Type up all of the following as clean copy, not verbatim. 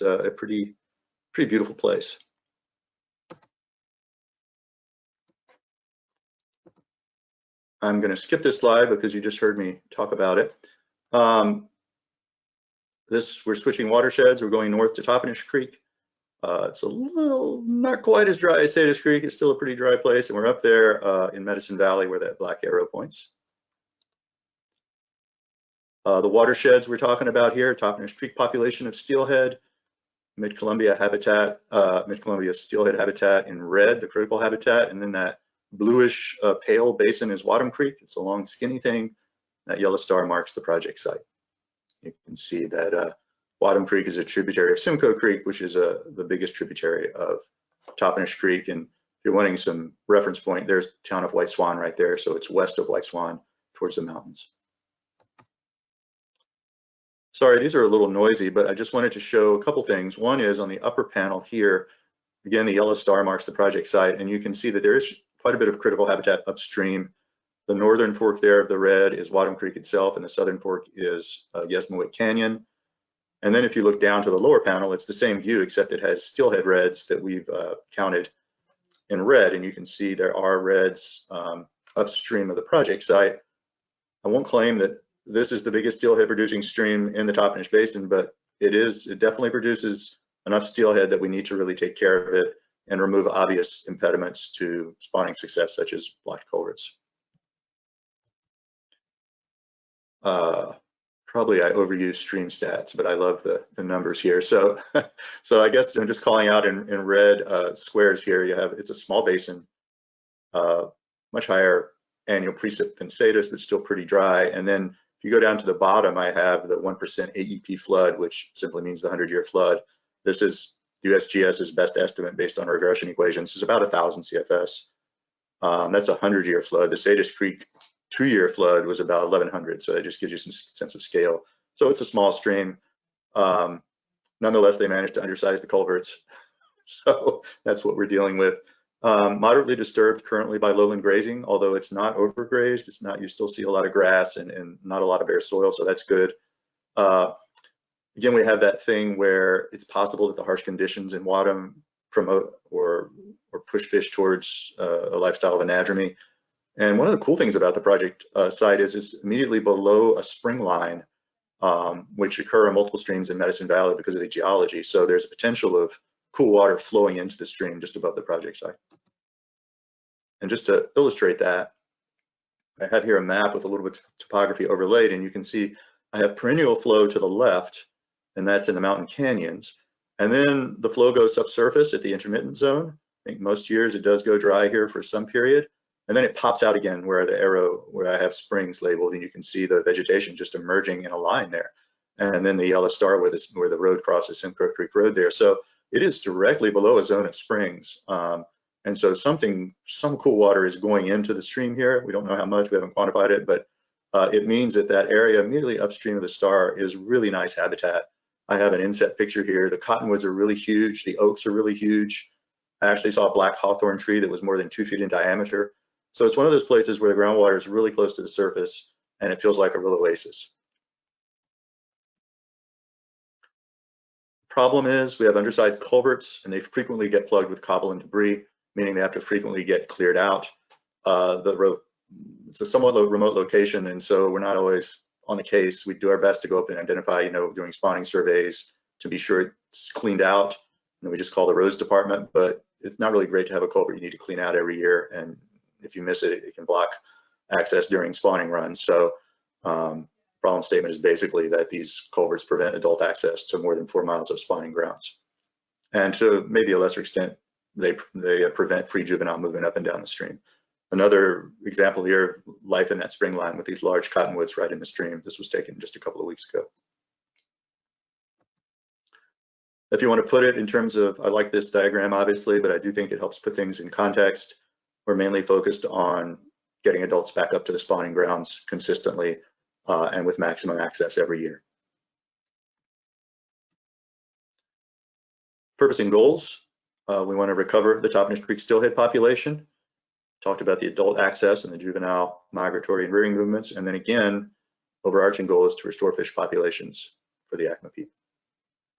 a pretty beautiful place. I'm going to skip this slide because you just heard me talk about it. We're switching watersheds. We're going north to Toppenish Creek. It's a little, not quite as dry as Sadish Creek. It's still a pretty dry place, and we're up there in Medicine Valley where that black arrow points. The watersheds we're talking about here: Toppenish Creek population of steelhead, Mid-Columbia habitat, Mid-Columbia steelhead habitat in red, the critical habitat, and then that bluish pale basin is Wahtum Creek. It's a long skinny thing. That yellow star marks the project site. You can see that Wahtum Creek is a tributary of Simcoe Creek, which is the biggest tributary of Toppenish Creek. And if you're wanting some reference point, there's the town of White Swan right there. So it's west of White Swan towards the mountains. Sorry, these are a little noisy, but I just wanted to show a couple things. One is on the upper panel here, again, the yellow star marks the project site, and you can see that there is quite a bit of critical habitat upstream. The northern fork there of the red is Wahtum Creek itself, and the southern fork is Yesmowit Canyon. And then if you look down to the lower panel, it's the same view, except it has steelhead reds that we've counted in red, and you can see there are reds upstream of the project site. I won't claim that this is the biggest steelhead producing stream in the Toppenish Basin, but it definitely produces enough steelhead that we need to really take care of it and remove obvious impediments to spawning success, such as blocked culverts. Probably I overuse stream stats, but I love the numbers here. So, I guess I'm just calling out in red squares here. It's a small basin, much higher annual precip than Sadish, but still pretty dry. And then if you go down to the bottom, I have the 1% AEP flood, which simply means the 100-year flood. This is USGS's best estimate based on regression equations. It's about 1,000 CFS. That's a 100-year flood. The Sadish Creek 2-year flood was about 1,100, so that just gives you some sense of scale. So it's a small stream. Nonetheless, they managed to undersize the culverts. So that's what we're dealing with. Moderately disturbed currently by lowland grazing, although it's not overgrazed. It's not, you still see a lot of grass and not a lot of bare soil, so that's good. Again, we have that thing where it's possible that the harsh conditions in Wahtum promote or push fish towards a lifestyle of anadromy. And one of the cool things about the project site is it's immediately below a spring line, which occur in multiple streams in Medicine Valley because of the geology. So there's a potential of cool water flowing into the stream just above the project site. And just to illustrate that, I have here a map with a little bit of topography overlaid, and you can see I have perennial flow to the left, and that's in the mountain canyons. And then the flow goes subsurface at the intermittent zone. I think most years it does go dry here for some period. And then it pops out again where the arrow, where I have springs labeled, and you can see the vegetation just emerging in a line there. And then the yellow star where the road crosses Simcoe Creek Road there. So it is directly below a zone of springs. And so some cool water is going into the stream here. We don't know how much, we haven't quantified it, but it means that that area immediately upstream of the star is really nice habitat. I have an inset picture here. The cottonwoods are really huge. The oaks are really huge. I actually saw a black hawthorn tree that was more than 2 feet in diameter. So it's one of those places where the groundwater is really close to the surface and it feels like a real oasis. Problem is we have undersized culverts and they frequently get plugged with cobble and debris, meaning they have to frequently get cleared out. It's a somewhat remote location, and so we're not always on the case. We do our best to go up and identify, doing spawning surveys to be sure it's cleaned out. And then we just call the roads department, but it's not really great to have a culvert you need to clean out every year. And if you miss it, it can block access during spawning runs. So problem statement is basically that these culverts prevent adult access to more than 4 miles of spawning grounds. And to maybe a lesser extent, they prevent free juvenile movement up and down the stream. Another example here, life in that spring line with these large cottonwoods right in the stream. This was taken just a couple of weeks ago. If you want to put it in terms of, I like this diagram obviously, but I do think it helps put things in context. We're mainly focused on getting adults back up to the spawning grounds consistently and with maximum access every year. Purpose and goals. We want to recover the Toppenish Creek steelhead population. Talked about the adult access and the juvenile migratory and rearing movements. And then again, overarching goal is to restore fish populations for the Yakama people.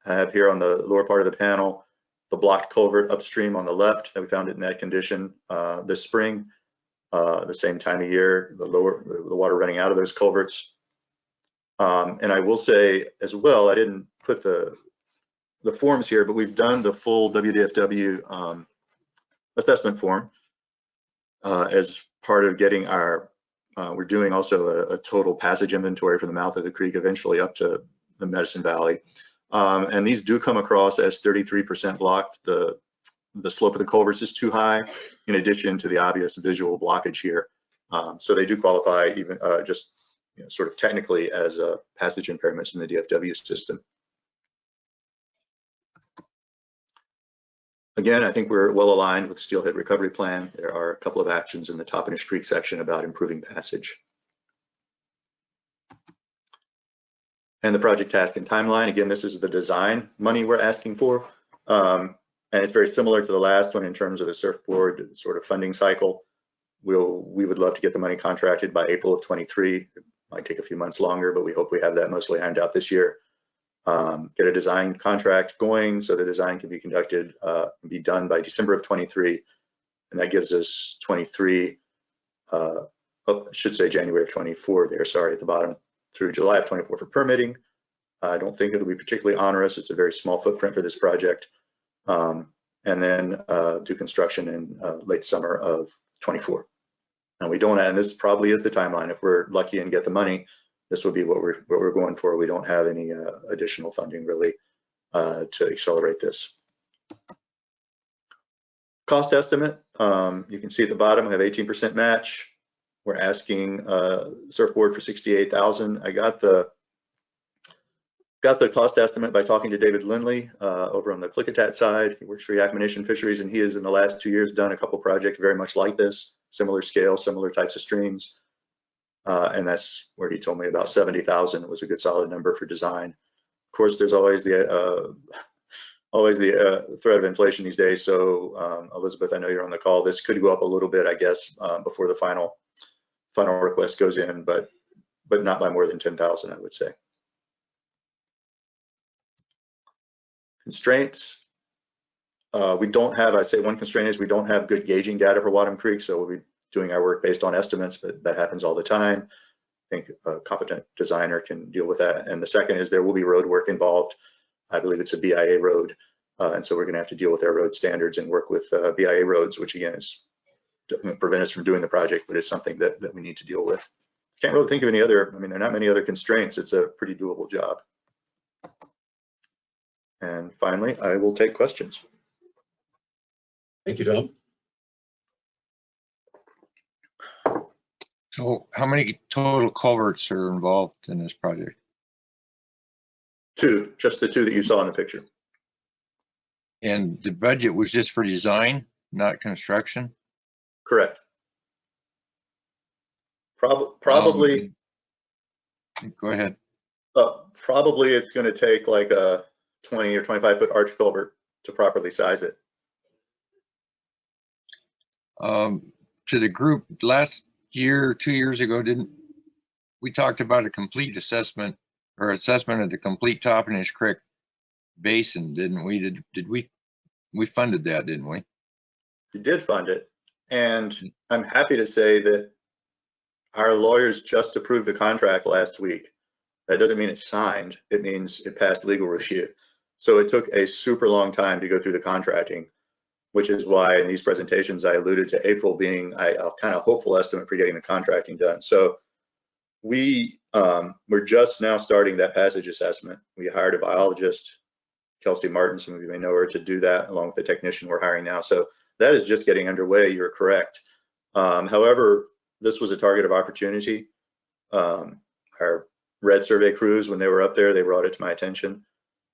I have here on the lower part of the panel the blocked culvert upstream on the left. We found it in that condition this spring, the same time of year, the water running out of those culverts. And I will say as well, I didn't put the forms here, but we've done the full WDFW assessment form as part of getting our, we're doing also a total passage inventory for the mouth of the creek, eventually up to the Medicine Valley. And these do come across as 33% blocked. The slope of the culverts is too high, in addition to the obvious visual blockage here. So they do qualify even just sort of technically as passage impairments in the DFW system. Again, I think we're well aligned with the steelhead recovery plan. There are a couple of actions in the Toppenish Creek section about improving passage. And the project task and timeline, again, this is the design money we're asking for. And it's very similar to the last one in terms of the surfboard sort of funding cycle. We would love to get the money contracted by April of 23. It might take a few months longer, but we hope we have that mostly ironed out this year. Get a design contract going so the design can be conducted and be done by December of 23. And that gives us 23, I should say January of 24 there, sorry, at the bottom, through July of 24 for permitting. I don't think it'll be particularly onerous. It's a very small footprint for this project. And then do construction in late summer of 24. And we don't, and this probably is the timeline. If we're lucky and get the money, this will be what we're going for. We don't have any additional funding really to accelerate this. Cost estimate, you can see at the bottom, we have 18% match. We're asking surfboard for $68,000. I got the cost estimate by talking to David Lindley over on the Klickitat side. He works for Yakama Nation Fisheries, and he has in the last 2 years done a couple projects very much like this, similar scale, similar types of streams. And that's where he told me about 70,000 was a good solid number for design. Of course, there's always the threat of inflation these days. So Elizabeth, I know you're on the call. This could go up a little bit, I guess, before the final request goes in, but not by more than 10,000, I would say. Constraints. We don't have, I'd say one constraint is we don't have good gauging data for Wahtum Creek, so we'll be doing our work based on estimates, but that happens all the time. I think a competent designer can deal with that. And the second is there will be road work involved. I believe it's a BIA road, and so we're going to have to deal with our road standards and work with BIA roads, which again doesn't prevent us from doing the project, but it's something that we need to deal with. Can't really think of any other, I mean, there are not many other constraints. It's a pretty doable job. And finally, I will take questions. Thank you, Tom. So how many total culverts are involved in this project? 2, just the 2 that you saw in the picture. And the budget was just for design, not construction? Correct. Probably. Go ahead. Probably it's going to take like a 20 or 25 foot arch culvert to properly size it. To the group last year, 2 years ago, didn't we talked about a complete assessment or assessment of the complete Toppenish Creek basin, didn't we? Did we funded that, didn't we? We did fund it, and I'm happy to say that our lawyers just approved the contract last week. That doesn't mean it's signed, it means it passed legal review. So it took a super long time to go through the contracting, which is why in these presentations I alluded to April being a kind of hopeful estimate for getting the contracting done. So we're just now starting that passage assessment. We hired a biologist, Kelsey Martin, some of you may know her, to do that along with the technician we're hiring now. So that is just getting underway, you're correct. However, this was a target of opportunity. Our red survey crews, when they were up there, they brought it to my attention.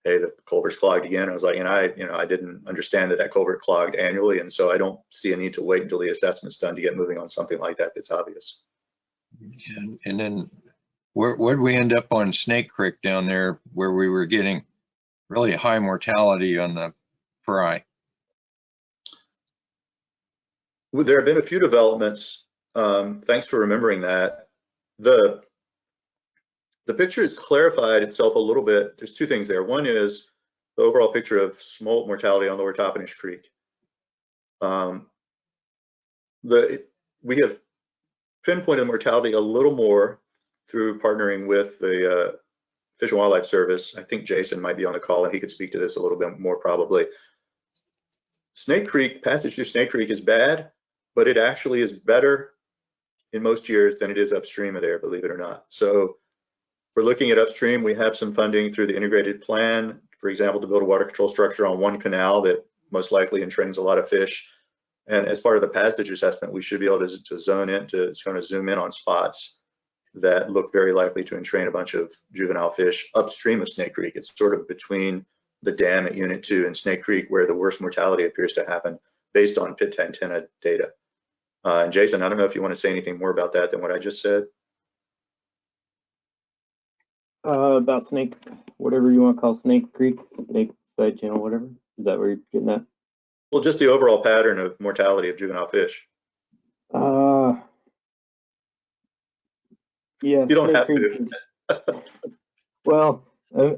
Hey, the culvert's clogged again. I was like, I didn't understand that culvert clogged annually, and so I don't see a need to wait until the assessment's done to get moving on something like that that's obvious. And then where'd we end up on Snake Creek down there, where we were getting really high mortality on the fry? Well, there have been a few developments. Thanks for remembering that. The picture has clarified itself a little bit. There's 2 things there. One is the overall picture of smolt mortality on Lower Toppenish Creek. We have pinpointed mortality a little more through partnering with the Fish and Wildlife Service. I think Jason might be on the call and he could speak to this a little bit more probably. Snake Creek, passage through Snake Creek is bad, but it actually is better in most years than it is upstream of there, believe it or not. So we're looking at upstream. We have some funding through the integrated plan, for example, to build a water control structure on one canal that most likely entrains a lot of fish. And as part of the passage assessment, we should be able to zone in, to kind of zoom in on spots that look very likely to entrain a bunch of juvenile fish upstream of Snake Creek. It's sort of between the dam at Unit 2 and Snake Creek where the worst mortality appears to happen based on pit antenna data. And Jason, I don't know if you want to say anything more about that than what I just said. About Snake, whatever you want to call Snake Creek, Snake Side Channel, whatever. Is that where you're getting at? Well, just the overall pattern of mortality of juvenile fish. Yeah, You don't Snake have Creek to. Well,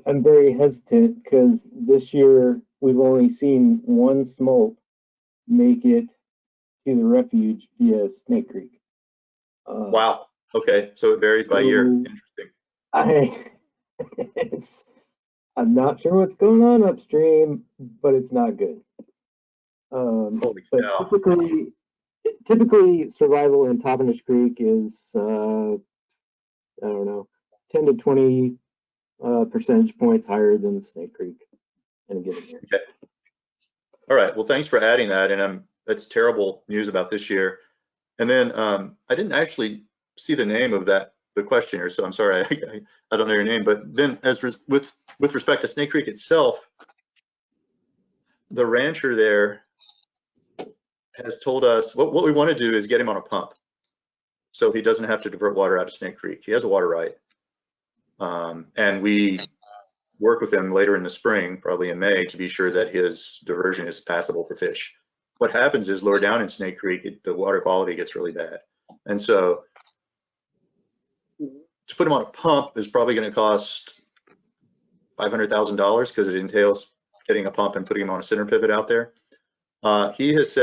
I'm very hesitant because this year we've only seen one smolt make it to the refuge via Snake Creek. Wow. Okay, so it varies by year. Interesting. I'm not sure what's going on upstream, but it's not good. Holy But cow. typically survival in Toppenish Creek is I don't know, 10 to 20 percentage points higher than Snake Creek in a given year. Okay. All right. Well, thanks for adding that. And that's terrible news about this year. And then I didn't actually see the name of the questioner, so I'm sorry, I don't know your name. But then, with respect to Snake Creek itself, the rancher there has told us what we want to do is get him on a pump, so he doesn't have to divert water out of Snake Creek. He has a water right, and we work with him later in the spring, probably in May, to be sure that his diversion is passable for fish. What happens is lower down in Snake Creek, the water quality gets really bad, and so to put him on a pump is probably going to cost $500,000 because it entails getting a pump and putting him on a center pivot out there. He has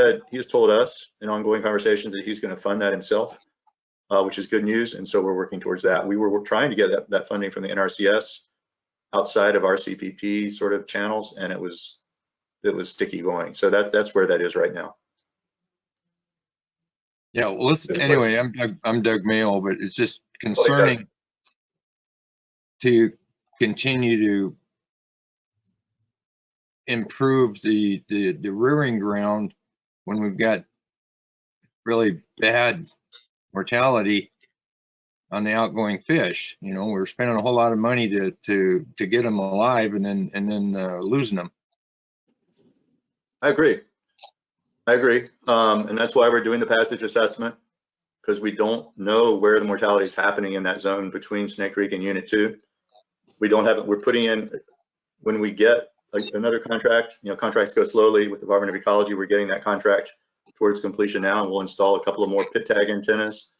told us in ongoing conversations that he's going to fund that himself, which is good news. And so we're working towards that. We were trying to get that funding from the NRCS outside of our CPP sort of channels, and it was sticky going. So that's where that is right now. Yeah, well, anyway, I'm Doug Mayo, but it's just concerning to continue to improve the rearing ground when we've got really bad mortality on the outgoing fish. You know, we're spending a whole lot of money to get them alive and then losing them. I agree. And that's why we're doing the passage assessment, because we don't know where the mortality is happening in that zone between Snake Creek and Unit 2. We don't have it. We're putting in, when we get another contract, you know, contracts go slowly with the Department of Ecology. We're getting that contract towards completion now, and we'll install a couple of more pit tag antennas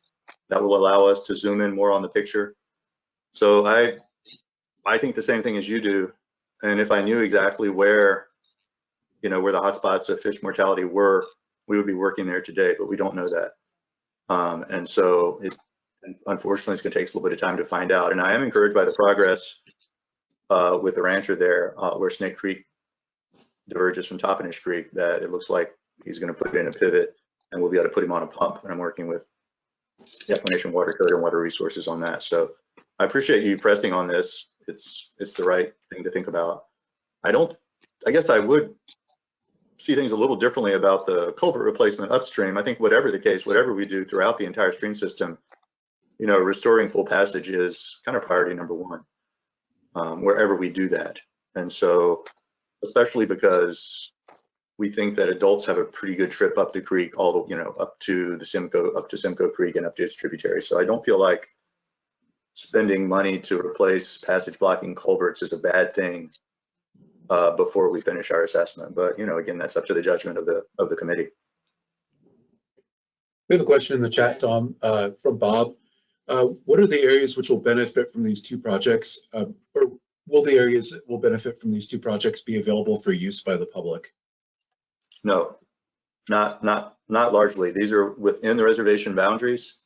that will allow us to zoom in more on the picture. So I think the same thing as you do. And if I knew exactly where, you know, where the hotspots of fish mortality were, we would be working there today, but we don't know that. And so unfortunately, it's going to take us a little bit of time to find out. And I am encouraged by the progress with the rancher there, where Snake Creek diverges from Toppenish Creek, that it looks like he's going to put in a pivot and we'll be able to put him on a pump. And I'm working with the Appalachian Water Code and Water Resources on that. So I appreciate you pressing on this. It's the right thing to think about. I guess I would see things a little differently about the culvert replacement upstream. I think whatever the case, whatever we do throughout the entire stream system, you know, restoring full passage is kind of priority number one, wherever we do that. And so, especially because we think that adults have a pretty good trip up the creek, up to Simcoe Creek and up to its tributaries. So I don't feel like spending money to replace passage blocking culverts is a bad thing before we finish our assessment. But, you know, again, that's up to the judgment of the committee. We have a question in the chat, Tom, from Bob. What are the areas which will benefit from these two projects? Or Will the areas that will benefit from these two projects be available for use by the public? No, not largely. These are within the reservation boundaries.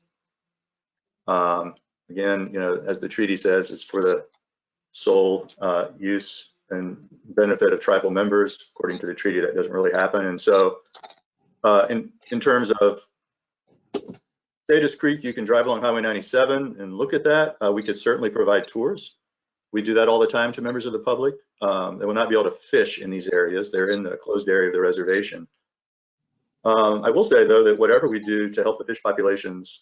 Again, you know, as the treaty says, it's for the sole use and benefit of tribal members. According to the treaty, that doesn't really happen. And so in terms of Status Creek, you can drive along Highway 97 and look at that. We could certainly provide tours. We do that all the time to members of the public. They will not be able to fish in these areas. They're in the closed area of the reservation. I will say, though, that whatever we do to help the fish populations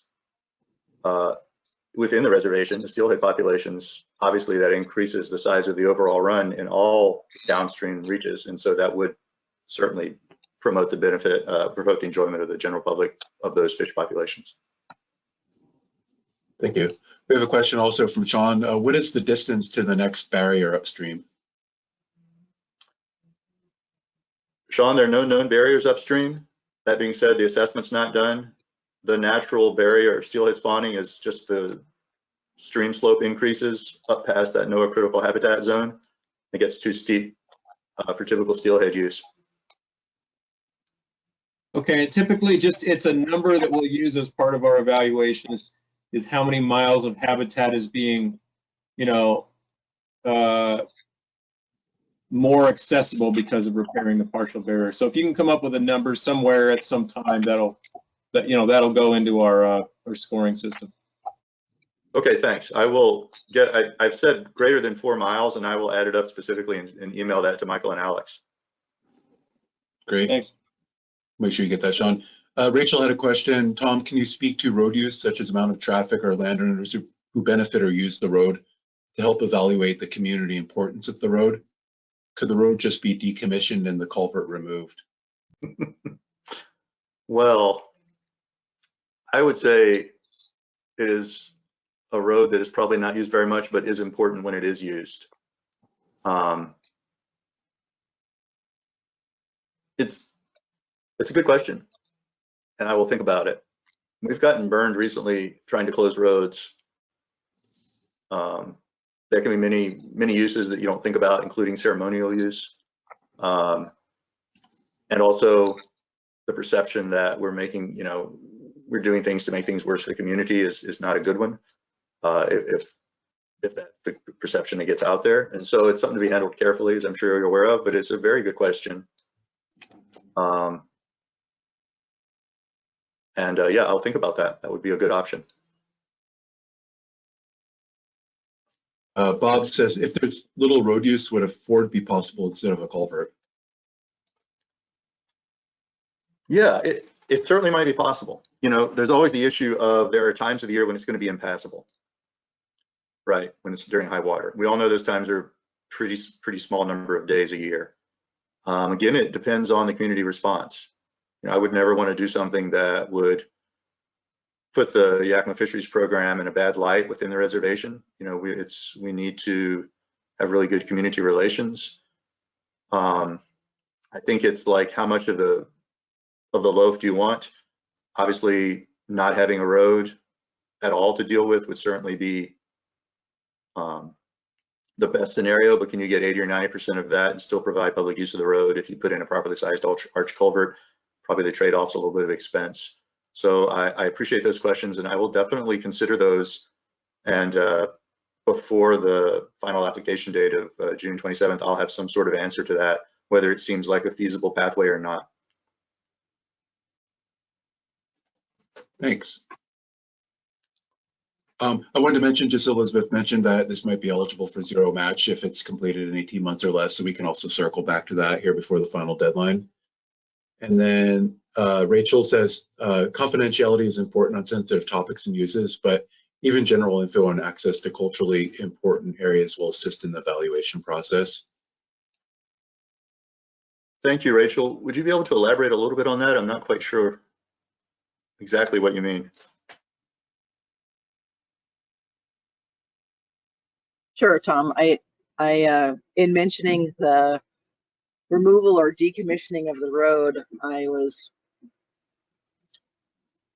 within the reservation, the steelhead populations, obviously that increases the size of the overall run in all downstream reaches. And so that would certainly promote the benefit, promote the enjoyment of the general public of those fish populations. Thank you. We have a question also from Sean. What is the distance to the next barrier upstream? Sean, there are no known barriers upstream. That being said, the assessment's not done. The natural barrier of steelhead spawning is just the stream slope increases up past that NOAA critical habitat zone. It gets too steep for typical steelhead use. Okay, and typically it's a number that we'll use as part of our evaluation is how many miles of habitat is being, you know, more accessible because of repairing the partial barrier. So if you can come up with a number somewhere at some time, that'll go into our scoring system. Okay, thanks. I will get, I've said greater than 4 miles, and I will add it up specifically and email that to Michael and Alex. Great. Thanks. Make sure you get that, Sean. Rachel had a question. Tom, can you speak to road use, such as amount of traffic or landowners who benefit or use the road, to help evaluate the community importance of the road? Could the road just be decommissioned and the culvert removed? Well, I would say it is a road that is probably not used very much, but is important when it is used. It's a good question, and I will think about it. We've gotten burned recently trying to close roads. There can be many uses that you don't think about, including ceremonial use, and also the perception that we're making, you know, we're doing things to make things worse for the community is not a good one. If that's the perception that gets out there, and so it's something to be handled carefully, as I'm sure you're aware of. But it's a very good question. Yeah, I'll think about that. That would be a good option. Bob says, if there's little road use, would a ford be possible instead of a culvert? Yeah, it certainly might be possible. You know, there's always the issue of there are times of the year when it's going to be impassable, right? When it's during high water. We all know those times are pretty small number of days a year. Again, it depends on the community response. You know, I would never want to do something that would put the Yakama fisheries program in a bad light within the reservation. You know, we need to have really good community relations. I think it's like, how much of the loaf do you want? Obviously, not having a road at all to deal with would certainly be the best scenario, but can you get 80 or 90% of that and still provide public use of the road if you put in a properly sized arch culvert? Probably the trade-off's a little bit of expense. So I appreciate those questions, and I will definitely consider those. And before the final application date of June 27th, I'll have some sort of answer to that, whether it seems like a feasible pathway or not. Thanks. I wanted to mention, just Elizabeth mentioned that this might be eligible for zero match if it's completed in 18 months or less, so we can also circle back to that here before the final deadline. And then Rachel says, confidentiality is important on sensitive topics and uses, but even general info on access to culturally important areas will assist in the evaluation process. Thank you, Rachel. Would you be able to elaborate a little bit on that? I'm not quite sure exactly what you mean. Sure, Tom. I in mentioning the removal or decommissioning of the road, I was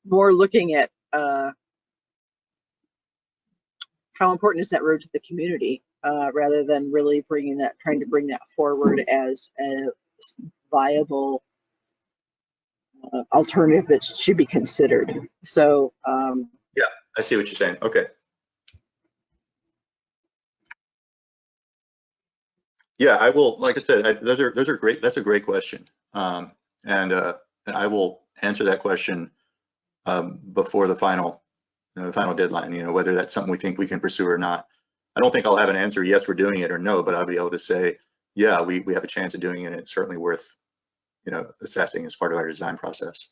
more looking at how important is that road to the community. rather than really trying to bring that forward as a viable alternative that should be considered. So I see what you're saying. Okay. Yeah, I will. Like I said, those are great. That's a great question, and I will answer that question before the final deadline. Whether that's something we think we can pursue or not. I don't think I'll have an answer. Yes, we're doing it, or no. But I'll be able to say, yeah, we have a chance of doing it. And it's certainly worth assessing as part of our design process.